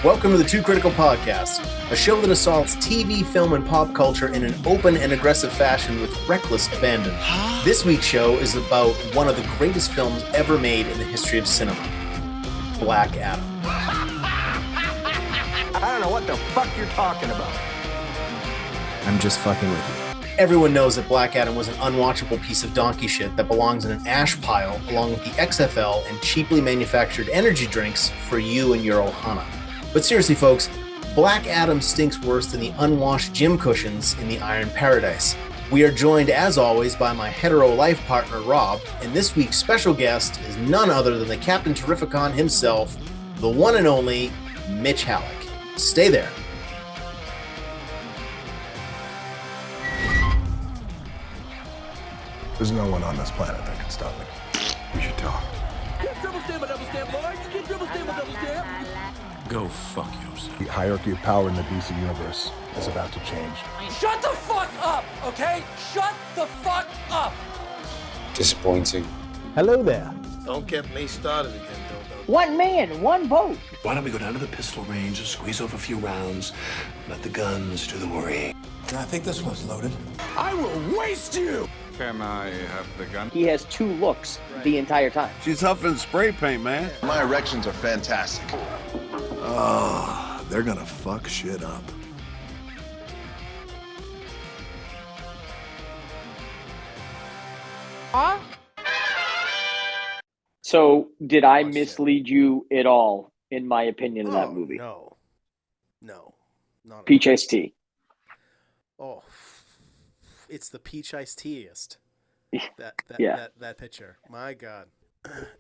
Welcome to the Too Critical Podcast, a show that assaults TV, film, and pop culture in an open and aggressive fashion with reckless abandon. This week's show is about one of the greatest films ever made in the history of cinema, Black Adam. I don't know what the fuck you're talking about. I'm just fucking with you. Everyone knows that Black Adam was an unwatchable piece of donkey shit that belongs in an ash pile along with the XFL and cheaply manufactured energy drinks for you and your Ohana. But seriously, folks, Black Adam stinks worse than the unwashed gym cushions in the Iron Paradise. We are joined, as always, by my hetero life partner, Rob, and this week's special guest is none other than the Captain Terrificon himself, the one and only Mitch Halleck. Stay there. There's no one on this planet that can stop me. We should talk. Go fuck yourself. The hierarchy of power in the DC universe is about to change. Shut the fuck up, okay? Shut the fuck up! Disappointing. Hello there. Don't get me started again, Dodo. One man, one vote. Why don't we go down to the pistol range and squeeze off a few rounds, let the guns do the worrying. I think this one's loaded. I will waste you! Can I have the gun? He has two looks the entire time. She's huffing spray paint, man. My erections are fantastic. Oh, they're gonna fuck shit up. So, did I mislead you at all in my opinion of that movie? No, not at all. Peach iced tea. Oh, it's the peach iced teaest. That picture. My God.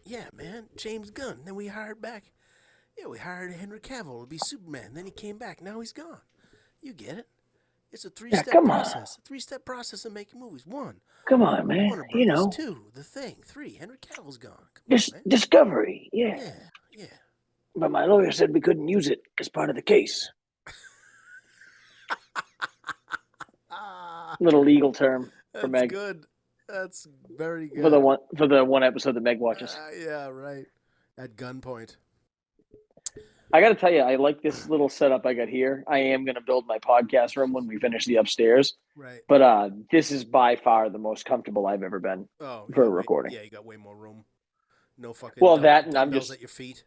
Yeah, man. James Gunn. Then we hired Henry Cavill to be Superman. Then he came back. Now he's gone. You get it. It's a three-step process. A three-step process of making movies. One. Come on, man. Warner Brothers. Two. The Thing. Three. Henry Cavill's gone. Come on, man. Discovery. Yeah. Yeah. But my lawyer said we couldn't use it as part of the case. Little legal term for Meg. That's good. That's very good. For the one episode that Meg watches. Yeah, right. At gunpoint. I got to tell you, I like this little setup I got here. I am going to build my podcast room when we finish the upstairs. Right. But this is by far the most comfortable I've ever been for a recording. Yeah, you got way more room. No fucking. Well, that and I'm just at your feet.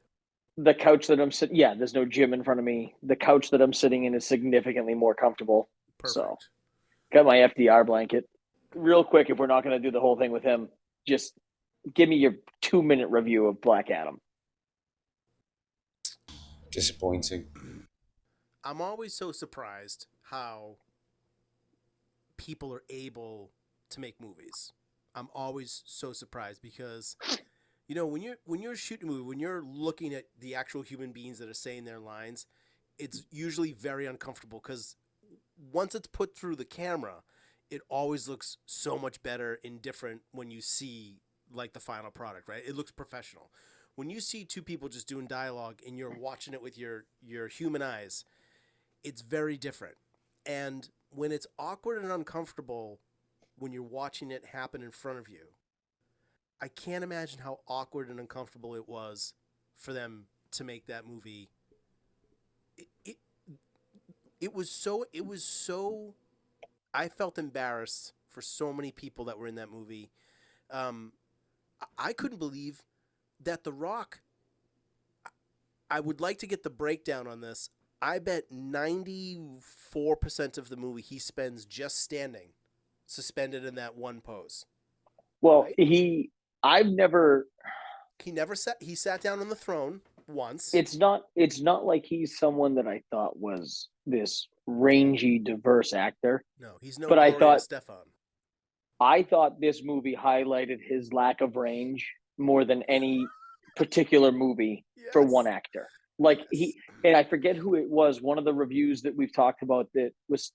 The couch that I'm sitting. Yeah, there's no gym in front of me. The couch that I'm sitting in is significantly more comfortable. Perfect. So, got my FDR blanket. Real quick, if we're not going to do the whole thing with him, just give me your 2-minute review of Black Adam. Disappointing. I'm always so surprised how people are able to make movies. I'm always so surprised because, when you're shooting a movie, when you're looking at the actual human beings that are saying their lines, it's usually very uncomfortable because once it's put through the camera, it always looks so much better and different when you see like the final product, right? It looks professional. When you see two people just doing dialogue and you're watching it with your human eyes, it's very different. And when it's awkward and uncomfortable when you're watching it happen in front of you, I can't imagine how awkward and uncomfortable it was for them to make that movie. It was so I felt embarrassed for so many people that were in that movie. I couldn't believe that The Rock, I would like to get the breakdown on this. I bet 94% of the movie he spends just standing, suspended in that one pose. Well, right? He sat down on the throne once. It's not like he's someone that I thought was this rangy, diverse actor. No, he's no. But Stefan. I thought this movie highlighted his lack of range more than any particular movie for one actor. Like and I forget who it was. One of the reviews that we've talked about that was,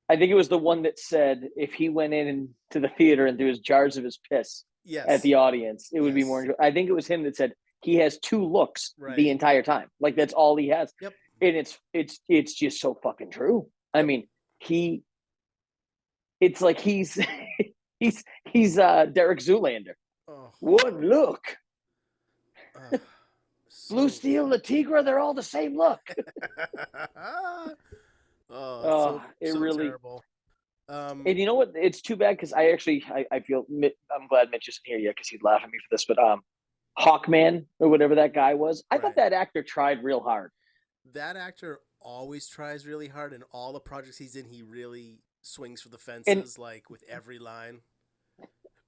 I think it was the one that said if he went into the theater and threw his jars of his piss at the audience, it would be more. I think it was him that said he has two looks the entire time. Like that's all he has. Yep. And it's just so fucking true. I mean, it's like he's Derek Zoolander. Oh. One look. Blue Steel, the Tigra, they're all the same look. It really terrible. And you know what? It's too bad because I feel I'm glad Mitch isn't here yet because he'd laugh at me for this. But Hawkman or whatever that guy was, I thought that actor tried real hard. That actor always tries really hard, and all the projects he's in, he really swings for the fences, like with every line.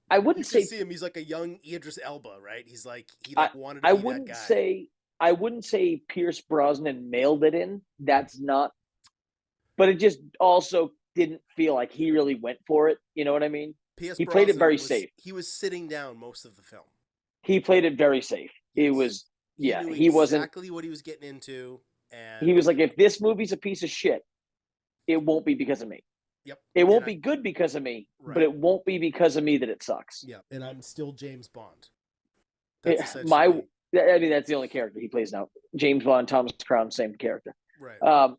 I wouldn't say see him. He's like a young Idris Elba, right? He's like he wanted to be that guy. I wouldn't say Pierce Brosnan mailed it in. That's not. But it just also didn't feel like he really went for it. You know what I mean? He played it very safe. He was sitting down most of the film. He played it very safe. It was he wasn't exactly what he was getting into. And he was like, if this movie's a piece of shit, it won't be because of me. Yep. It won't be good because of me, but it won't be because of me that it sucks. Yeah. And I'm still James Bond. That's the only character he plays now. James Bond, Thomas Crown, same character. Right.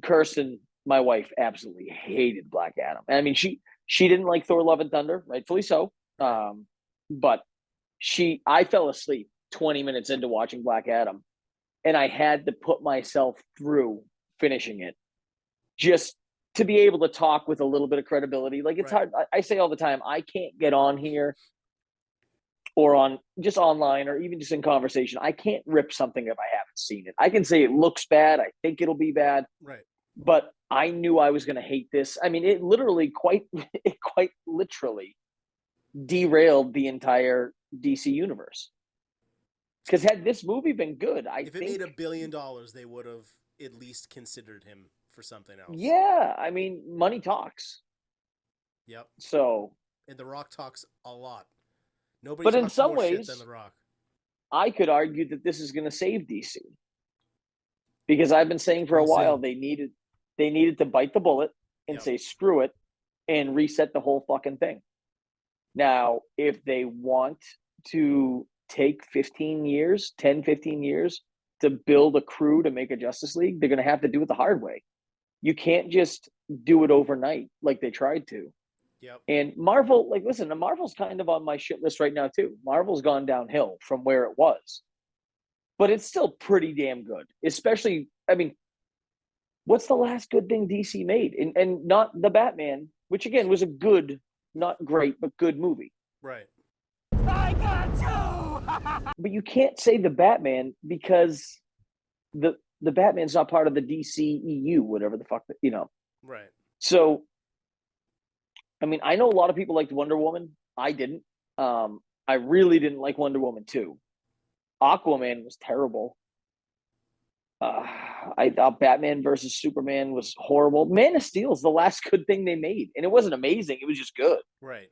Kirsten, my wife, absolutely hated Black Adam. I mean, she didn't like Thor: Love and Thunder, rightfully so. But I fell asleep 20 minutes into watching Black Adam, and I had to put myself through finishing it just to be able to talk with a little bit of credibility. Like, it's hard. I say all the time, I can't get on here or on just online or even just in conversation. I can't rip something if I haven't seen it. I can say it looks bad. I think it'll be bad. Right. But I knew I was going to hate this. I mean, it literally quite literally derailed the entire DC universe. Because had this movie been good, if it made $1 billion, they would have at least considered him for something else. Yeah, I mean, money talks. Yep. So, and The Rock talks a lot. Nobody. But talks in some more ways, shit than The Rock. I could argue that this is going to save DC, because I've been saying for a while they needed to bite the bullet and say screw it and reset the whole fucking thing. Now, if they want to take 10, 15 years to build a crew to make a Justice League, they're going to have to do it the hard way. You can't just do it overnight like they tried to. Yep. And Marvel, like, listen, the Marvel's kind of on my shit list right now too. Marvel's gone downhill from where it was, but it's still pretty damn good. Especially, I mean, what's the last good thing DC made? And not the Batman, which again was a good, not great, but good movie. Right. I got you! But you can't say the Batman because the Batman's not part of the DCEU, whatever the fuck, you know. Right. So, I mean, I know a lot of people liked Wonder Woman. I didn't. I really didn't like Wonder Woman 2. Aquaman was terrible. I thought Batman versus Superman was horrible. Man of Steel is the last good thing they made. And it wasn't amazing. It was just good. Right.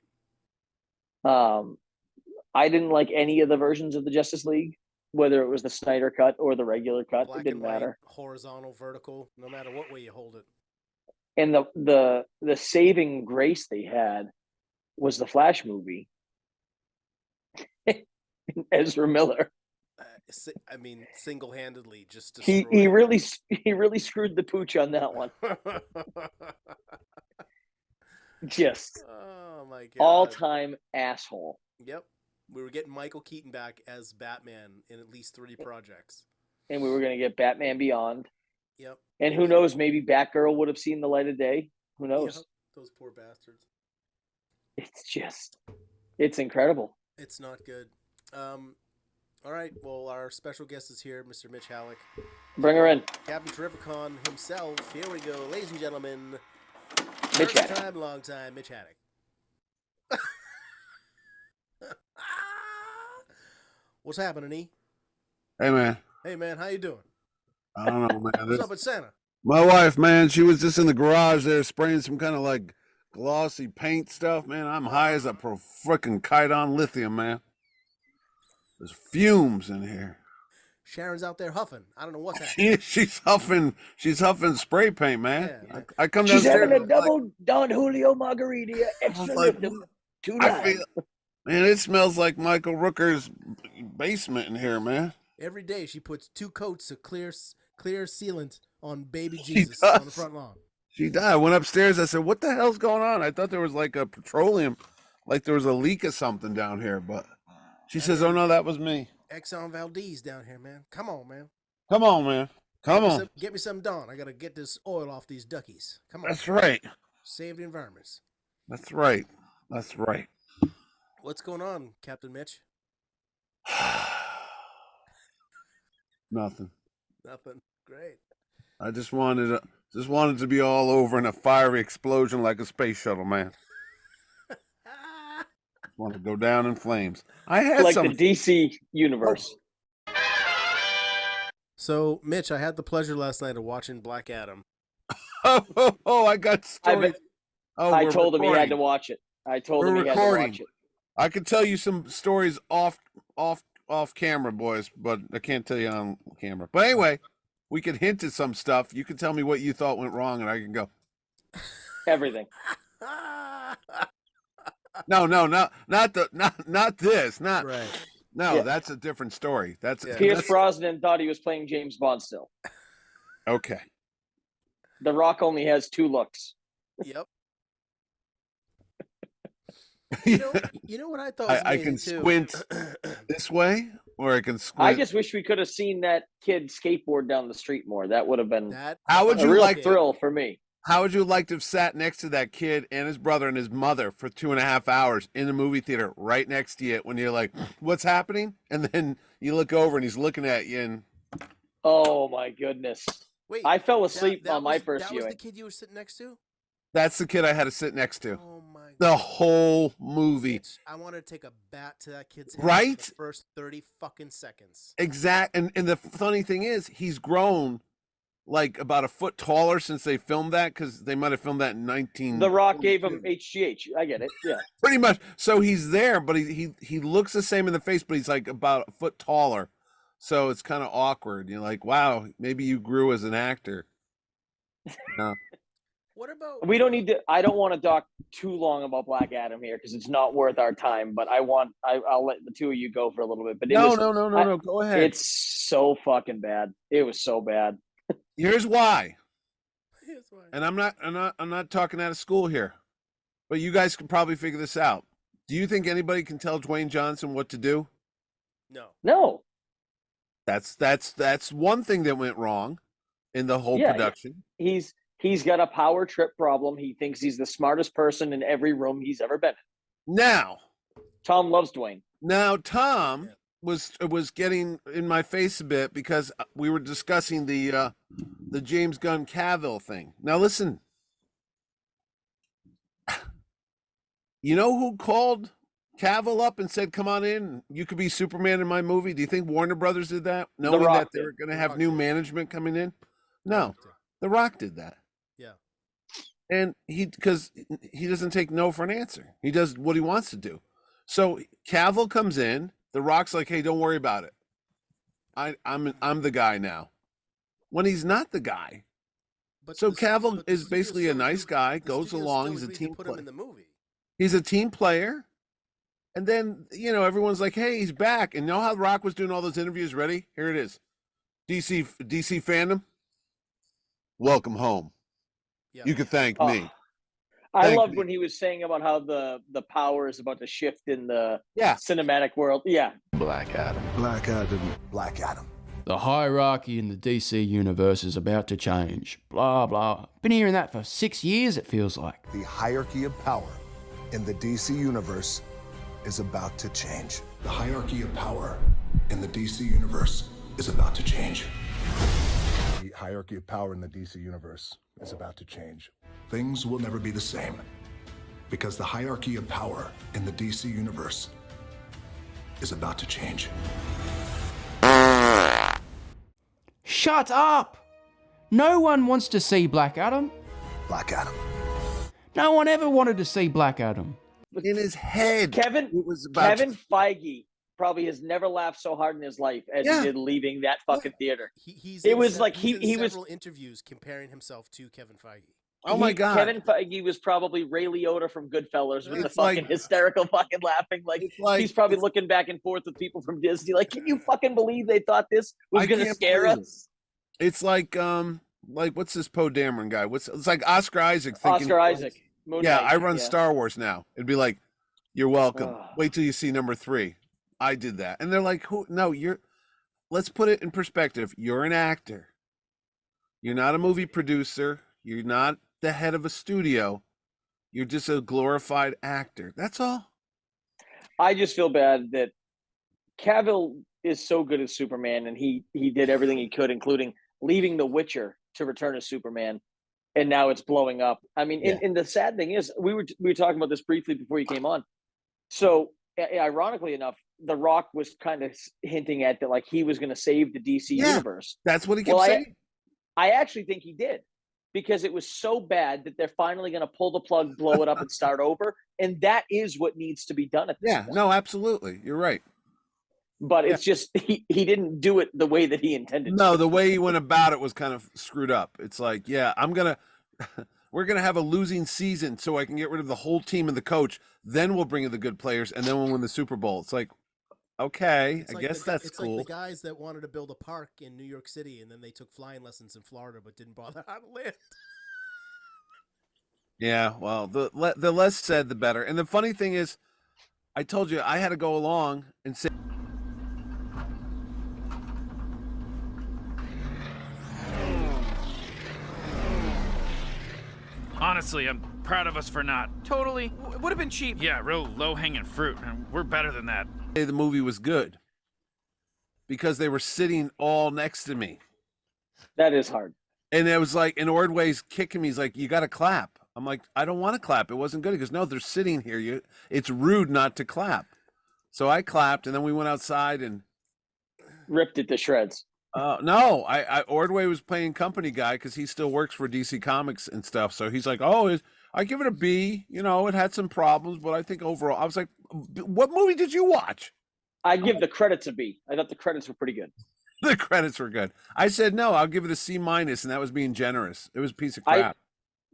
I didn't like any of the versions of the Justice League, whether it was the Snyder cut or the regular cut. Black it didn't and white, matter. Horizontal, vertical, no matter what way you hold it. And the saving grace they had was the Flash movie. Ezra Miller. I mean, single-handedly, just he really screwed the pooch on that one. Just oh my god, all-time asshole. Yep, we were getting Michael Keaton back as Batman in at least 3 projects, and we were going to get Batman Beyond. Yep. And who knows? Maybe Batgirl would have seen the light of day. Who knows? Yep. Those poor bastards. It's incredible. It's not good. All right. Well, our special guest is here, Mr. Mitch Halleck. Bring her in. Captain Terrificon himself. Here we go, ladies and gentlemen. Mitch First Haddock. time, long time, Mitch Haddock. What's happening, E? Hey, man. Hey, man. How you doing? I don't know, man. What's up with Santa? My wife, man, she was just in the garage there spraying some kind of like glossy paint stuff, man. I'm high as a freaking kite on lithium, man. There's fumes in here. Sharon's out there huffing. I don't know what's happening. She's huffing spray paint, man. Yeah, I come She's downstairs. having a double Don Julio margarita, extra like, lift, $2. Man, it smells like Michael Rooker's basement in here, man. Every day she puts 2 coats of clear sealant on baby Jesus on the front lawn. She died. I went upstairs. I said, "What the hell's going on?" I thought there was like a petroleum, like there was a leak of something down here. But she says, "Oh no, that was me." Exxon Valdez down here, man. Come on, man. Come on, man. Come on. Get me some Dawn. I gotta get this oil off these duckies. Come on. That's right. Save the environments. That's right. That's right. What's going on, Captain Mitch? Nothing. Nothing. Great. I just wanted to be all over in a fiery explosion like a space shuttle, man. Want to go down in flames. I had like some the DC universe. So, Mitch, I had the pleasure last night of watching Black Adam. Oh, I got stories. I told him he had to watch it. I told him he had to watch it. I could tell you some stories off camera, boys, but I can't tell you on camera. But anyway, we could hint at some stuff. You can tell me what you thought went wrong, and I can go. Everything. No, not this. Not right. No, Yeah. that's a different story. That's Pierce Brosnan thought he was playing James Bond still. Okay. The Rock only has 2 looks. Yep. You know what I thought was I amazing, can too? squint this way, or I can squint. I just wish we could have seen that kid skateboard down the street more. That would have been How would a you real like thrill for me. How would you like to have sat next to that kid and his brother and his mother for 2.5 hours in the movie theater right next to you when you're like, what's happening? And then you look over and he's looking at you and Oh my goodness. Wait, I fell asleep on my first That viewing. was the kid you were sitting next to? that's the kid I had to sit next to. Oh my The whole movie. Mitch, I want to take a bat to that kid's head Right? for the first 30 fucking seconds. Exact. And the funny thing is, he's grown like about a foot taller since they filmed that, because they might have filmed that in 19. The Rock gave him HGH. I get it. Yeah. Pretty much. So he's there, but he looks the same in the face, but he's like about a foot taller. So it's kind of awkward. You're like, wow, maybe you grew as an actor. No. What about We don't need to. I don't want to talk too long about Black Adam here because it's not worth our time. But I'll let the two of you go for a little bit. But No. Go ahead. It's so fucking bad. It was so bad. Here's why. Here's why. And I'm not talking out of school here, but you guys can probably figure this out. Do you think anybody can tell Dwayne Johnson what to do? No. No. That's one thing that went wrong in the whole Yeah, production. He's got a power trip problem. He thinks he's the smartest person in every room he's ever been in. Now Tom loves Dwayne. Tom was getting in my face a bit because we were discussing the James Gunn Cavill thing. Now listen, you know who called Cavill up and said, "Come on in, you could be Superman in my movie"? Do you think Warner Brothers did that, knowing Rock that they did. were going to The have Rock new did. management coming in? No, The Rock did that. Yeah. And because he doesn't take no for an answer. He does what he wants to do. So Cavill comes in. The Rock's like, "Hey, don't worry about it. I'm the guy now." When he's not the guy. But So the- Cavill but the is studio basically a still nice agreed- guy, the goes studio along. still He's a agreed to team put him player. in the movie. He's a team player. And then, everyone's like, "Hey, he's back." And you know how Rock was doing all those interviews? Ready? Here it is. DC fandom, welcome home. Yeah. You can thank Oh, me. I Thank loved me. when he was saying about how the power is about to shift in the Yeah. cinematic world. Yeah. Black Adam. Black Adam. Black Adam. The hierarchy in the DC universe is about to change. Blah, blah. Been hearing that for 6 years, it feels like. The hierarchy of power in the DC universe is about to change. The hierarchy of power in the DC universe is about to change. The hierarchy of power in the DC universe is about to change. Things will never be the same because the hierarchy of power in the DC universe is about to change. Shut up! No one wants to see Black Adam. Black Adam. No one ever wanted to see Black Adam. In his head. Kevin It was about Kevin Feige probably has never laughed so hard in his life as Yeah. he did leaving that fucking theater. He's It in was like he's in he was- several interviews comparing himself to Kevin Feige. Oh my God. Kevin Feige was probably Ray Liotta from Goodfellas with the It's like- fucking hysterical fucking laughing. Like, It's like- he's probably it's- looking back and forth with people from Disney. Like, can you fucking believe they thought this was I going to can't scare believe us? It's like what's this Poe Dameron guy? It's like Oscar Isaac thinking, Oscar Isaac. Moon Yeah, Knight, I run yeah. Star Wars now. It'd be like, "You're welcome. Ugh. Wait till you see number 3." I did that. And they're like, who? No, let's put it in perspective. You're an actor. You're not a movie producer. You're not the head of a studio. You're just a glorified actor. That's all. I just feel bad that Cavill is so good as Superman, and he did everything he could, including leaving The Witcher to return as Superman, and now it's blowing up. I mean, and the sad thing is, we were talking about this briefly before you came on. So, ironically enough, The Rock was kind of hinting at that, like he was going to save the DC universe. That's what he kept saying. I actually think he did, because it was so bad that they're finally going to pull the plug, blow it up, and start over. And that is what needs to be done at this point. No, absolutely. You're right. But it's just he didn't do it the way that he intended. No, the way he went about it was kind of screwed up. It's like, we're gonna have a losing season so I can get rid of the whole team and the coach. Then we'll bring in the good players, and then we'll win the Super Bowl. It's like, okay, I guess that's cool. Like the guys that wanted to build a park in New York City, and then they took flying lessons in Florida, but didn't bother how to land. Yeah, well, the less said, the better. And the funny thing is, I told you I had to go along and say. Honestly, I'm proud of us for not. Totally. Would have been cheap. Yeah, real low-hanging fruit, and we're better than that. The movie was good because they were sitting all next to me. That is hard. And it was like, and Ordway's kicking me. He's like, you got to clap. I'm like, I don't want to clap. It wasn't good. He goes, no, they're sitting here. It's rude not to clap. So I clapped, and then we went outside and ripped it to shreds. No, Ordway was playing company guy because he still works for DC Comics and stuff. So he's like, I give it a B. You know, it had some problems, but I think overall, I was like, what movie did you watch? I give the credits a B. I thought the credits were pretty good. The credits were good. I said, no, I'll give it a C-, and that was being generous. It was a piece of crap.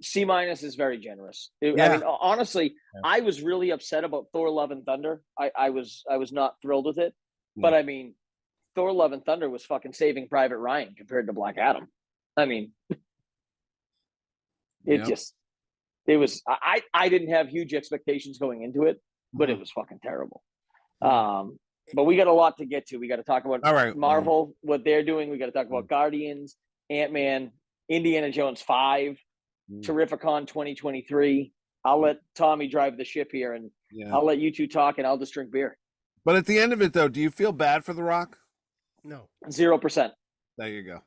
C- is very generous. I mean, honestly, I was really upset about Thor: Love and Thunder. I was not thrilled with it. But I mean, Thor: Love and Thunder was fucking Saving Private Ryan compared to Black Adam. I mean, it was. I didn't have huge expectations going into it, but it was fucking terrible. But we got a lot to get to. We got to talk about Marvel, what they're doing. We got to talk about Guardians, Ant-Man, Indiana Jones 5, Terrificon 2023. I'll let Tommy drive the ship here, and I'll let you two talk, and I'll just drink beer. But at the end of it, though, do you feel bad for The Rock? No. 0%. There you go.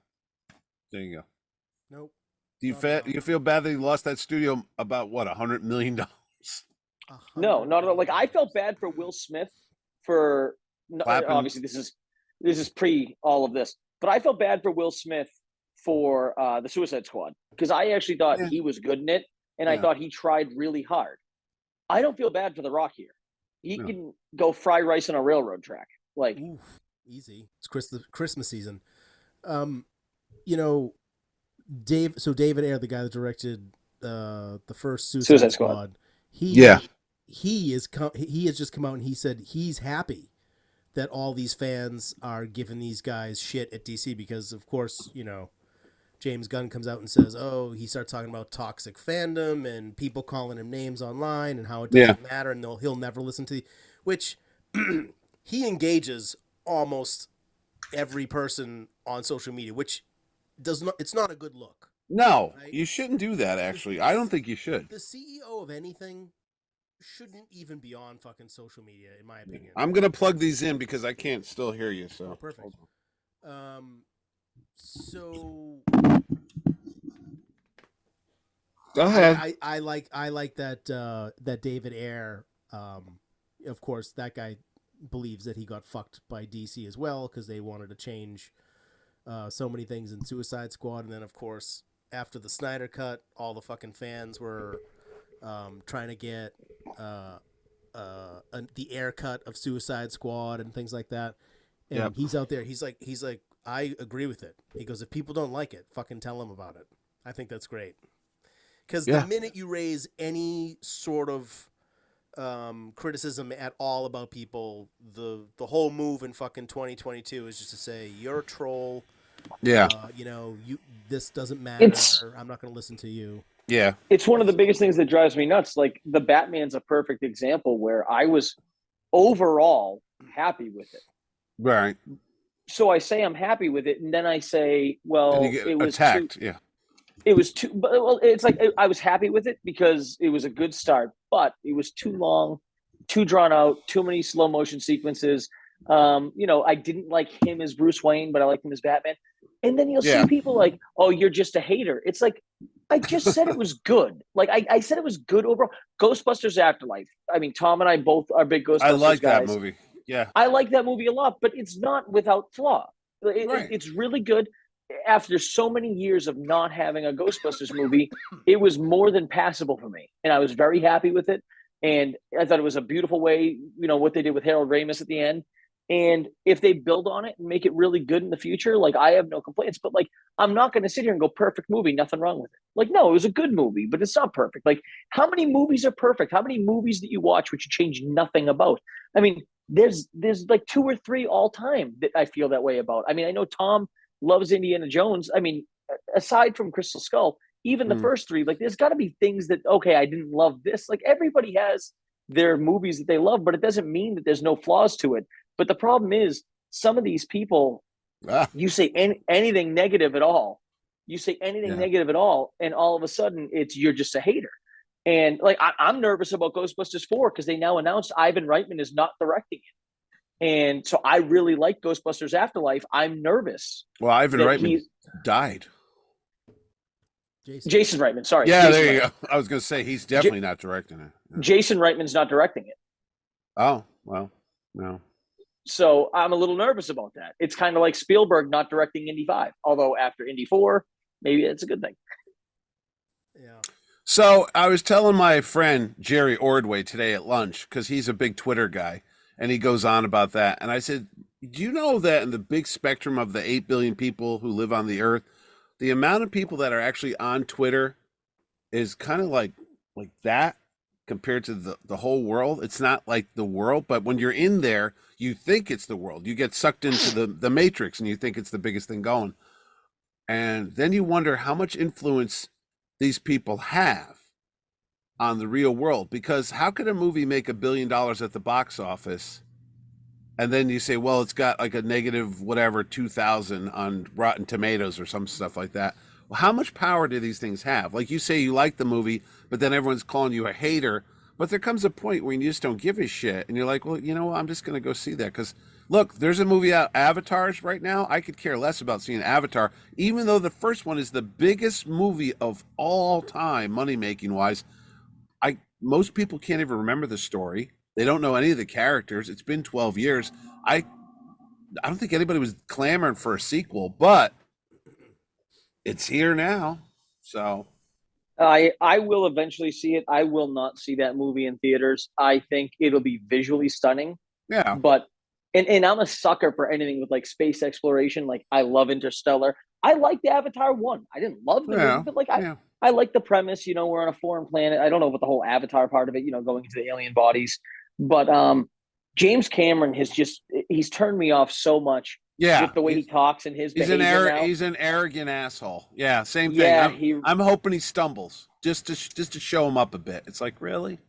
Nope. Do you feel bad that he lost that studio about what, $100 million? No, not at all. Like, I felt bad for Will Smith for obviously this is pre all of this, but I felt bad for Will Smith for the Suicide Squad, because I actually thought he was good in it, and I thought he tried really hard. I don't feel bad for The Rock here. He can go fry rice on a railroad track. Like, oof, easy. It's Christmas season. You know, David Ayer, the guy that directed the first Suicide Squad, he has just come out and he said he's happy that all these fans are giving these guys shit at DC, because of course, you know, James Gunn comes out and says, he starts talking about toxic fandom and people calling him names online and how it doesn't matter, and he'll never listen to which he engages almost every person on social media, which it's not a good look. No, right? You shouldn't do that, actually. I don't think you should. The CEO of anything shouldn't even be on fucking social media, in my opinion. I'm going to plug these in because I can't still hear you. So perfect. So go ahead. I like that David Ayer. Of course, that guy believes that he got fucked by DC as well, because they wanted to change so many things in Suicide Squad, and then of course after the Snyder Cut, all the fucking fans were trying to get the Ayer cut of Suicide Squad and things like that. And he's out there. He's like, I agree with it. He goes, if people don't like it, fucking tell them about it. I think that's great. Because the minute you raise any sort of criticism at all about people, the whole move in fucking 2022 is just to say you're a troll. Yeah. You know, this doesn't matter. I'm not going to listen to you. Yeah. It's one of the biggest things that drives me nuts. Like, the Batman's a perfect example where I was overall happy with it. Right. So I say I'm happy with it, and then I say, well, And you get it was attacked. too, Yeah. it was too. But well, it's like I was happy with it because it was a good start, but it was too long, too drawn out, too many slow motion sequences. I didn't like him as Bruce Wayne, but I liked him as Batman. And then you'll Yeah. see people like, "Oh, you're just a hater." It's like I just said it was good. Like I said it was good overall. Ghostbusters Afterlife. I mean, Tom and I both are big Ghostbusters I like guys. that movie. Yeah. I like that movie a lot, but it's not without flaw. Right. It's really good. After so many years of not having a Ghostbusters movie, it was more than passable for me, and I was very happy with it. And I thought it was a beautiful way, what they did with Harold Ramis at the end. And if they build on it and make it really good in the future, like I have no complaints. But like, I'm not going to sit here and go perfect movie, nothing wrong with it. Like, no, it was a good movie, but it's not perfect. Like, how many movies are perfect? How many movies that you watch which you change nothing about? I mean, there's like 2 or 3 all time that I feel that way about. I mean, I know Tom loves Indiana Jones. I mean, aside from Crystal Skull, even the first 3, like there's got to be things that, okay, I didn't love this. Like everybody has their movies that they love, but it doesn't mean that there's no flaws to it. But the problem is some of these people, you say anything negative at all. You say anything negative at all, and all of a sudden you're just a hater. And like I'm nervous about Ghostbusters 4 because they now announced Ivan Reitman is not directing it. And so I really like Ghostbusters Afterlife. I'm nervous. Well, Ivan Reitman died. Jason Reitman, sorry. Yeah, Jason there you Reitman. go. I was going to say he's definitely not directing it. Yeah. Jason Reitman's not directing it. Oh, well, no. So I'm a little nervous about that. It's kind of like Spielberg not directing Indy 5, although after Indy 4, maybe it's a good thing. Yeah. So I was telling my friend Jerry Ordway today at lunch, because he's a big Twitter guy, and he goes on about that. And I said, do you know that in the big spectrum of the 8 billion people who live on the earth, the amount of people that are actually on Twitter is kind of like that compared to the whole world? It's not like the world, but when you're in there, you think it's the world. You get sucked into the matrix and you think it's the biggest thing going. And then you wonder how much influence these people have on the real world, because how could a movie make $1 billion at the box office and then you say, well, it's got like a negative whatever 2,000 on Rotten Tomatoes or some stuff like that? Well, how much power do these things have? Like you say you like the movie, but then everyone's calling you a hater. But there comes a point where you just don't give a shit, and you're like, well, you know what, I'm just going to go see that. Because look, there's a movie out, Avatars, right now. I could care less about seeing Avatar, even though the first one is the biggest movie of all time, money making wise. Most people can't even remember the story. They don't know any of the characters. It's been 12 years. I don't think anybody was clamoring for a sequel, but it's here now. So I will eventually see it. I will not see that movie in theaters. I think it'll be visually stunning. Yeah. But and I'm a sucker for anything with like space exploration. Like I love Interstellar. I liked Avatar 1. I didn't love the movie, but like I like the premise. We're on a foreign planet. I don't know about the whole Avatar part of it, going into the alien bodies. But James Cameron he's turned me off so much. Yeah, with the way he talks and his behavior now. He's an arrogant asshole. Yeah, same thing. Yeah, I'm hoping he stumbles just to show him up a bit. It's like, really?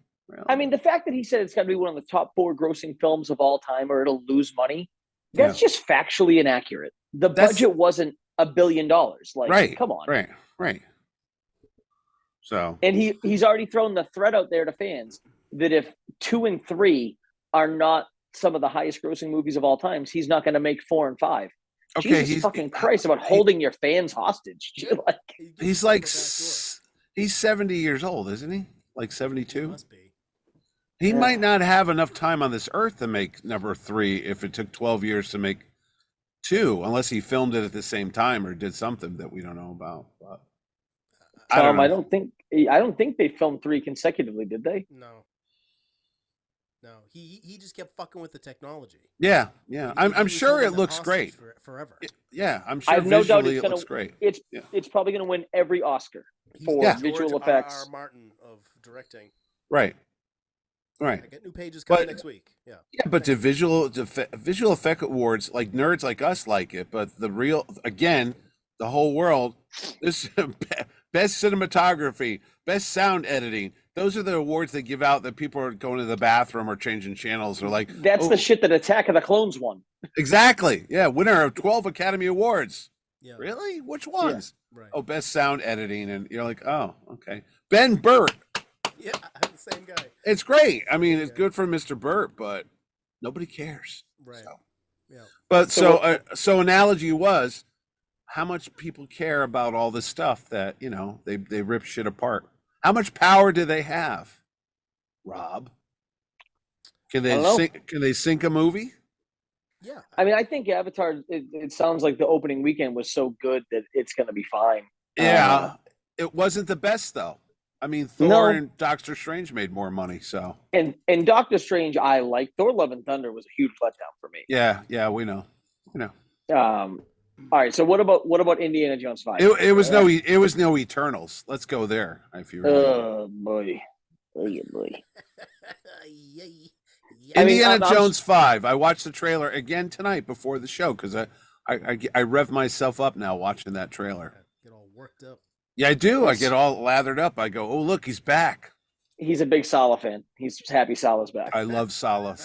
I mean, the fact that he said it's got to be one of the top 4 grossing films of all time or it'll lose money, that's just factually inaccurate. The budget wasn't $1 billion. Like, right, come on. Right. So, and he's already thrown the threat out there to fans that if 2 and 3 are not some of the highest grossing movies of all times, he's not going to make 4 and 5. Okay, Jesus fucking Christ about holding your fans hostage. He's 70 years old, isn't he? Like 72? Must be. He might not have enough time on this earth to make number 3 if it took 12 years to make 2, unless he filmed it at the same time or did something that we don't know about. But I don't think they filmed 3 consecutively, did they? No. He just kept fucking with the technology. Yeah. I'm sure it looks great. Forever. I'm sure I have no doubt it looks great. It's probably going to win every Oscar for visual George effects. R. Martin of directing. Right. I get new pages coming next week. Yeah, but the visual effect awards, like nerds like us like it, but the whole world, this best cinematography, best sound editing, Those are the awards they give out that people are going to the bathroom or changing channels or like. That's oh, the shit that Attack of the Clones won. Exactly. Yeah, winner of 12 Academy Awards. Yeah. Really? Which ones? Right. Oh, best sound editing, and you're like, oh, okay. Ben Burt. Yeah, I'm the same guy. It's great. I mean, it's good for Mr. Burt, but nobody cares. Right. So. Yeah. But so analogy was, how much people care about all this stuff that they rip shit apart. How much power do they have, Rob? Can they sink a movie? Yeah. I mean, I think Avatar. It sounds like the opening weekend was so good that it's going to be fine. Yeah, it wasn't the best though. I mean, Thor and Doctor Strange made more money, so. And Doctor Strange, I like. Thor: Love and Thunder was a huge letdown for me. Yeah, we know. All right, so what about Indiana Jones 5? It was no Eternals. Let's go there. If you really. Oh boy. Indiana Jones 5. I watched the trailer again tonight before the show because I rev myself up now watching that trailer. Get all worked up. Yeah, I do. I get all lathered up. I go, oh look, he's back. He's a big Sala fan. He's happy Sala's back. I love Sala.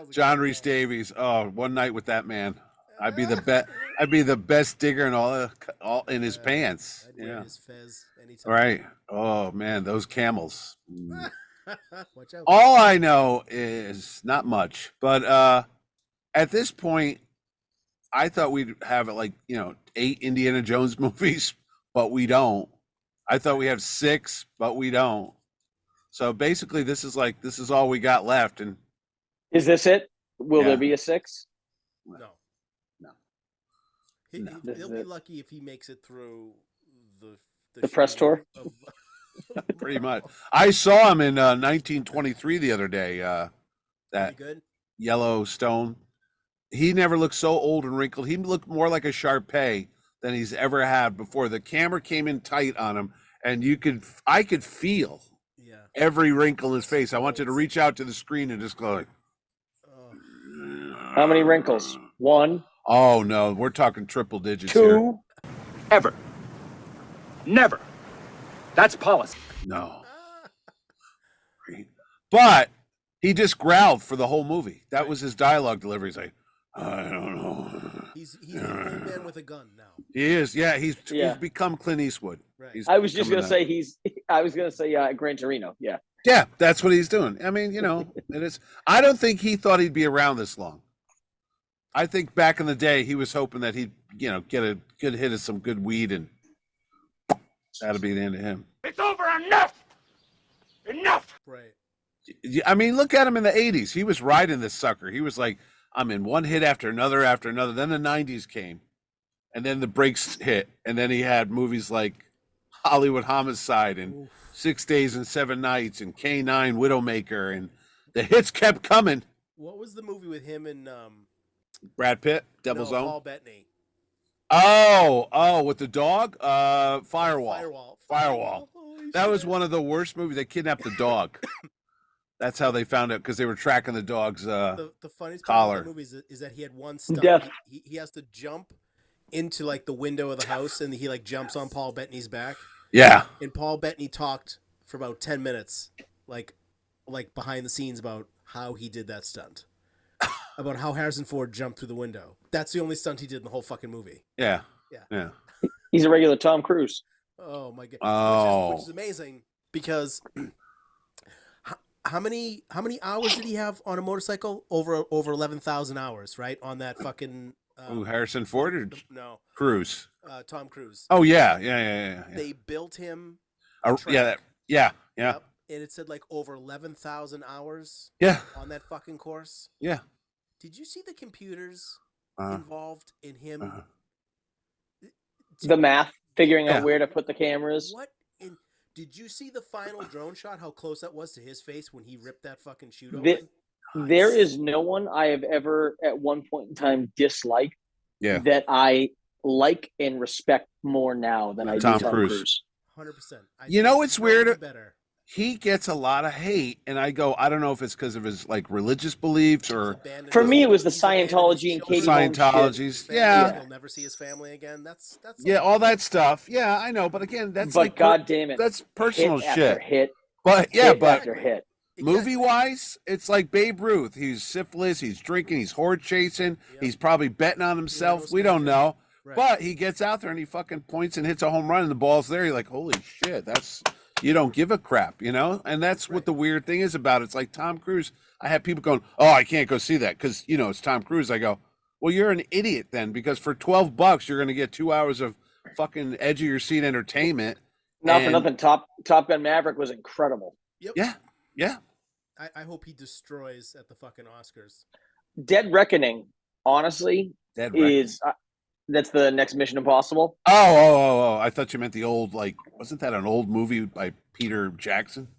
John Rhys Davies. Oh, one night with that man. I'd be the best. I'd be the best digger in all in his pants. I'd wear his fez anytime. Right. Oh man, those camels. Watch out. All I know is not much, but at this point, I thought we'd have 8 Indiana Jones movies, but we don't. I thought we have 6, but we don't. So basically, this is all we got left. And is this it? Will there be a 6? No. No. He'll be lucky if he makes it through the press tour. Pretty much. I saw him in 1923 the other day. That good? Yellowstone. He never looked so old and wrinkled. He looked more like a Sharpay than he's ever had before. The camera came in tight on him, and I could feel every wrinkle in his face. I wanted to reach out to the screen and just go like, how many wrinkles? 1. Oh no, we're talking triple digits 2. here. Ever. Never. That's policy. No. But he just growled for the whole movie. That was his dialogue delivery. He's like, I don't know. He's a man with a gun now. He is. Yeah, he's become Clint Eastwood. Right. I was just gonna say Gran Torino. Yeah. Yeah, that's what he's doing. I mean, it is. I don't think he thought he'd be around this long. I think back in the day, he was hoping that he'd, get a good hit of some good weed, and that'll be the end of him. It's over. Enough. Right. I mean, look at him in the 80s. He was riding this sucker. He was like, I'm in one hit after another. Then the 90s came, and then the breaks hit, and then he had movies like Hollywood Homicide and 6 Days and 7 Nights and K9 Widowmaker, and the hits kept coming. What was the movie with him and Brad Pitt, Devil's Own? Paul Bettany. Oh, with the dog? Firewall. That was one of the worst movies. They kidnapped the dog. That's how they found out, because they were tracking the dog's the funniest collar. part of the movie is that he had one stunt. He has to jump into the window of the house, and he jumps on Paul Bettany's back. Yeah. And Paul Bettany talked for about 10 minutes, like behind the scenes, about how he did that stunt. About how Harrison Ford jumped through the window. That's the only stunt he did in the whole fucking movie. Yeah. He's a regular Tom Cruise. Oh my god! Oh, which is amazing, because how many hours did he have on a motorcycle? Over 11,000 hours, right? On that fucking. Harrison Ford or no Cruise? Tom Cruise. Oh yeah. They built him. Yeah. Yep. And it said over 11,000 hours. Yeah. On that fucking course. Yeah. Did you see the computers involved in him? The math, figuring out where to put the cameras. Did you see the final drone shot? How close that was to his face when he ripped that fucking chute open? There is no one I have ever, at one point in time, disliked that I like and respect more now than I do Tom Cruise. 100%. It's weird. Better. He gets a lot of hate, and I don't know if it's because of his religious beliefs or. For me, it was the Scientology and Katie Scientologies. Yeah. He'll never see his family again. That's all that stuff. Yeah, I know, but again, that's God damn it, that's personal hit shit. After hit But yeah, hit but after hit. movie wise, it's like Babe Ruth. He's syphilis, he's drinking, he's horde chasing, he's probably betting on himself. We don't know. Right. But he gets out there and he fucking points and hits a home run and the ball's there. You're like, holy shit, you don't give a crap, you know? And that's what the weird thing is about it. It's like Tom Cruise. I have people going, oh, I can't go see that because, you know, it's Tom Cruise. I go, well, you're an idiot then, because for $12, you're going to get 2 hours of fucking edge of your seat entertainment. Not for nothing. Top Gun Maverick was incredible. Yep. Yeah. Yeah. I hope he destroys at the fucking Oscars. Dead Reckoning, honestly, is that's the next Mission Impossible. Oh! I thought you meant the old, like, wasn't that an old movie by Peter Jackson?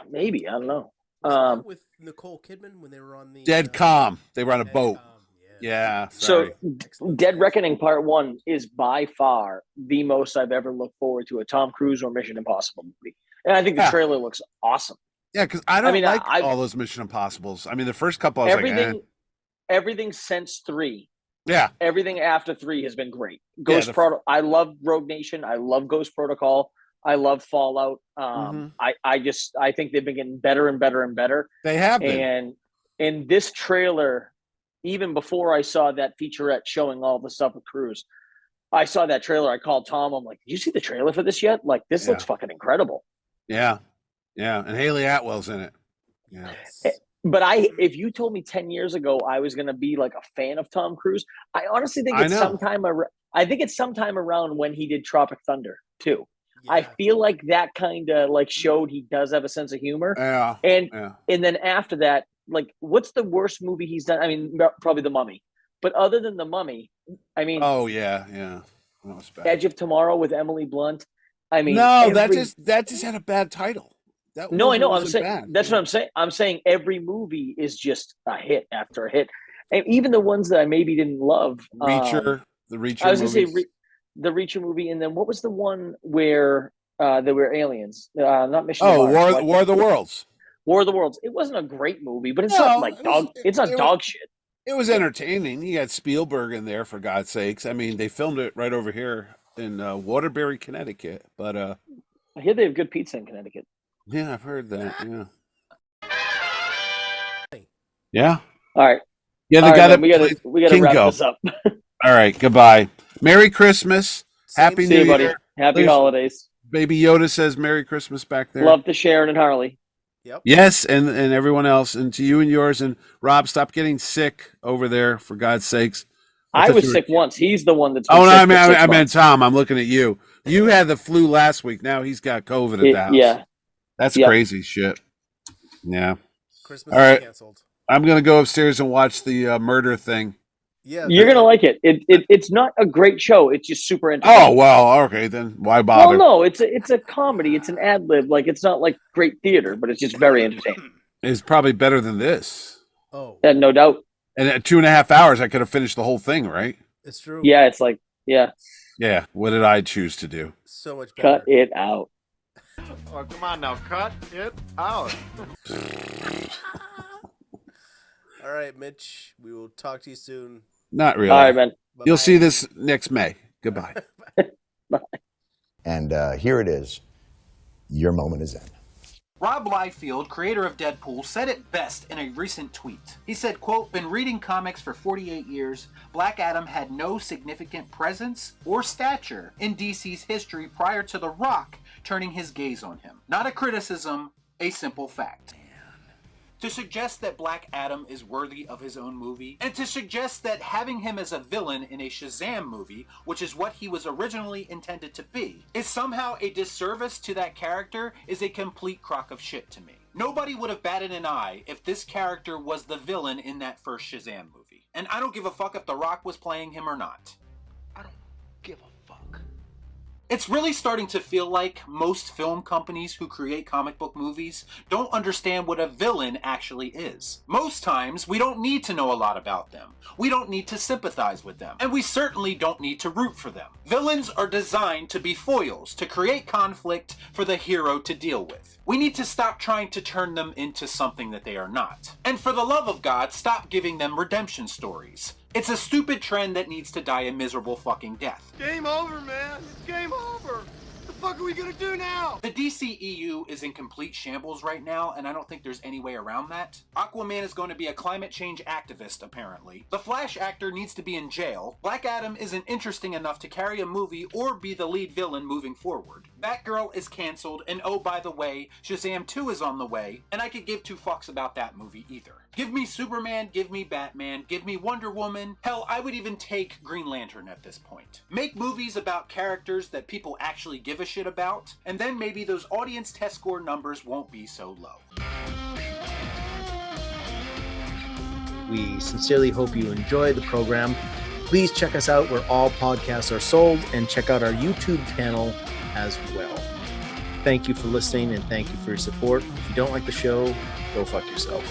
Maybe, I don't know. With Nicole Kidman when they were on the Dead Calm. They were on a boat. Yeah. So, Dead Reckoning Part 1 is by far the most I've ever looked forward to a Tom Cruise or Mission Impossible movie, and I think the trailer looks awesome. Yeah, because I don't like all those Mission Impossibles. I mean, the first couple, I was like, everything since 3. Yeah. Everything after 3 has been great. I love Rogue Nation. I love Ghost Protocol. I love Fallout. I think they've been getting better and better and better. They have been. And in this trailer, even before I saw that featurette showing all the stuff with Cruise, I saw that trailer. I called Tom. I'm like, did you see the trailer for this yet? Like, this looks fucking incredible. Yeah. Yeah. And Haley Atwell's in it. Yeah. But if you told me 10 years ago I was going to be like a fan of Tom Cruise, I honestly think it's sometime around when he did Tropic Thunder too. Yeah. I feel like that kind of like showed he does have a sense of humor. Yeah. And then after that, like, what's the worst movie he's done? I mean, probably The Mummy. But other than The Mummy, I mean, oh yeah, that was bad. Edge of Tomorrow with Emily Blunt. I mean, no, that just had a bad title. No, I know. I'm saying that's what I'm saying. I'm saying every movie is just a hit after a hit, and even the ones that I maybe didn't love. The Reacher. I was going to say the Reacher movie, and then what was the one where there were aliens? Not Mission. War of the Worlds. War of the Worlds. It wasn't a great movie, but it's not like dog. It's not dog shit. It was entertaining. You got Spielberg in there, for God's sakes. I mean, they filmed it right over here in Waterbury, Connecticut. But I hear they have good pizza in Connecticut. Yeah, I've heard that. Yeah. Yeah. All right. Yeah, we gotta wrap this up. All right. Goodbye. Merry Christmas. Happy New Year, buddy. Happy holidays. Baby Yoda says Merry Christmas back there. Love to Sharon and Harley. Yep. Yes, and everyone else, and to you and yours. And Rob, stop getting sick over there, for God's sakes. I was sick once. He's the one that's. Oh no, I meant Tom. I'm looking at you. You had the flu last week. Now he's got COVID at the house. Yeah. That's crazy shit. Yeah. Christmas all right. is canceled. I'm gonna go upstairs and watch the murder thing. Yeah, you're gonna like it. It's not a great show. It's just super entertaining. Oh well, okay then. Why bother? Well, no, it's a comedy. It's an ad lib. Like, it's not like great theater, but it's just very entertaining. It's probably better than this. Oh, no doubt. And at 2.5 hours, I could have finished the whole thing, right? It's true. Yeah, it's like Yeah. What did I choose to do? So much better. Cut it out. Oh, come on now. Cut it out. All right, Mitch. We will talk to you soon. Not really. All right, man. Bye-bye. You'll see this next May. Goodbye. Bye. And here it is. Your moment is in. Rob Liefeld, creator of Deadpool, said it best in a recent tweet. He said, quote, "Been reading comics for 48 years. Black Adam had no significant presence or stature in DC's history prior to The Rock turning his gaze on him. Not a criticism, a simple fact." To suggest that Black Adam is worthy of his own movie, and to suggest that having him as a villain in a Shazam movie, which is what he was originally intended to be, is somehow a disservice to that character is a complete crock of shit to me. Nobody would have batted an eye if this character was the villain in that first Shazam movie. And I don't give a fuck if The Rock was playing him or not. I don't give a fuck. It's really starting to feel like most film companies who create comic book movies don't understand what a villain actually is. Most times, we don't need to know a lot about them. We don't need to sympathize with them. And we certainly don't need to root for them. Villains are designed to be foils, to create conflict for the hero to deal with. We need to stop trying to turn them into something that they are not. And for the love of God, stop giving them redemption stories. It's a stupid trend that needs to die a miserable fucking death. Game over, man. It's game over. What the fuck are are we gonna do now? The DCEU is in complete shambles right now, and I don't think there's any way around that. Aquaman is going to be a climate change activist, apparently. The Flash actor needs to be in jail. Black Adam isn't interesting enough to carry a movie or be the lead villain moving forward. Batgirl is cancelled, and oh, by the way, Shazam 2 is on the way, and I could give two fucks about that movie either. Give me Superman, give me Batman, give me Wonder Woman. Hell, I would even take Green Lantern at this point. Make movies about characters that people actually give a shit about, and then maybe those audience test score numbers won't be so low. We sincerely hope you enjoy the program. Please check us out where all podcasts are sold, and check out our YouTube channel as well. Thank you for listening, and thank you for your support. If you don't like the show, go fuck yourself.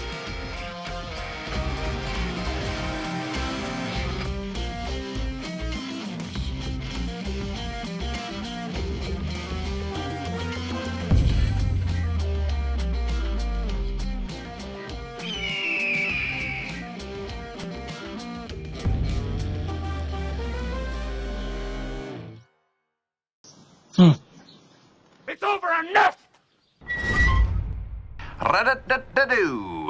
It's over enough! Ra-da-da-da-doo!